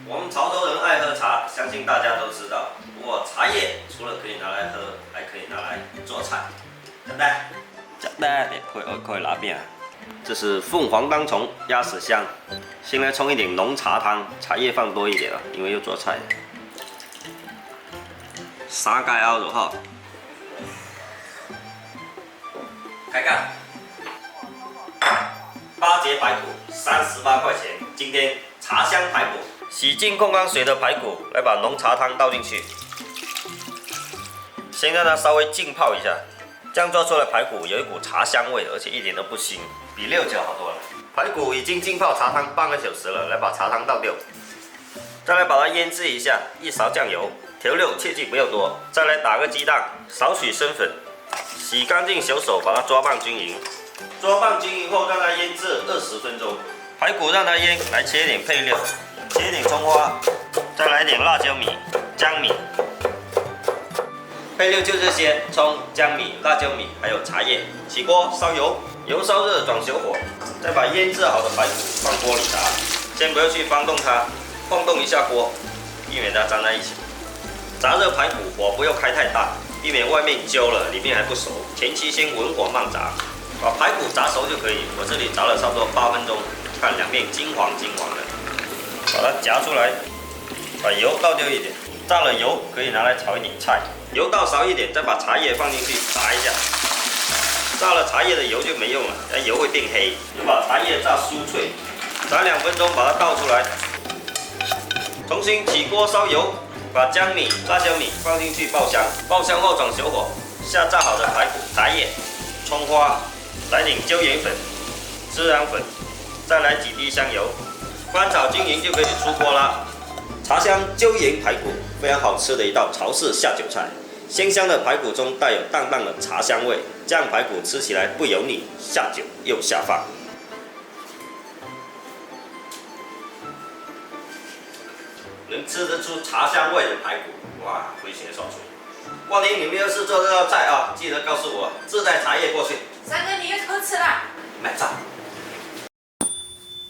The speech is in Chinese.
我们潮州人爱喝茶，相信大家都知道。不过茶叶除了可以拿来喝，还可以拿来做菜。简单，简单点，可以拿边。这是凤凰当丛鸭屎香，先来冲一点浓茶汤，茶叶放多一点啊，因为要做菜。沙盖凹肉哈，开干。8节排骨38块钱，今天茶香排骨。洗净控干水的排骨，来把浓茶汤倒进去，先让它稍微浸泡一下，这样做出来排骨有一股茶香味，而且一点都不腥，比6角好多了。排骨已经浸泡茶汤半个小时了，来把茶汤倒掉，再来把它腌制一下，1勺酱油，调料切记不要多，再来打个鸡蛋，少许生粉，洗干净小手把它抓拌均匀，抓拌均匀后让它腌制20分钟。排骨让它腌，来切一点配料。切点葱花，再来点辣椒米、姜米，配料就这些：葱、姜米、辣椒米，还有茶叶。起锅烧油，油烧热转小火，再把腌制好的排骨放锅里炸。先不要去翻动它，晃动一下锅，避免它粘在一起。炸热排骨火不要开太大，避免外面焦了，里面还不熟。前期先文火慢炸，把排骨炸熟就可以。我这里炸了差不多8分钟，看两面金黄金黄的。把它夹出来，把油倒掉一点，炸了油可以拿来炒一点菜。油倒少一点，再把茶叶放进去炸一下。炸了茶叶的油就没用了，那油会变黑。就把茶叶炸酥脆，炸2分钟，把它倒出来。重新起锅烧油，把姜米、辣椒米放进去爆香。爆香后转小火，下炸好的排骨、茶叶、葱花，来点椒盐粉、孜然粉，再来几滴香油。翻炒均匀就可以出锅啦。茶香椒盐排骨，非常好吃的一道潮式下酒菜。鲜香的排骨中带有淡淡的茶香味，这样排骨吃起来不油腻，下酒又下饭。能吃得出茶香味的排骨，哇，回血少出。万一你们要是做这道菜啊，记得告诉我，自带茶叶过去。三哥，你又偷吃了？买账。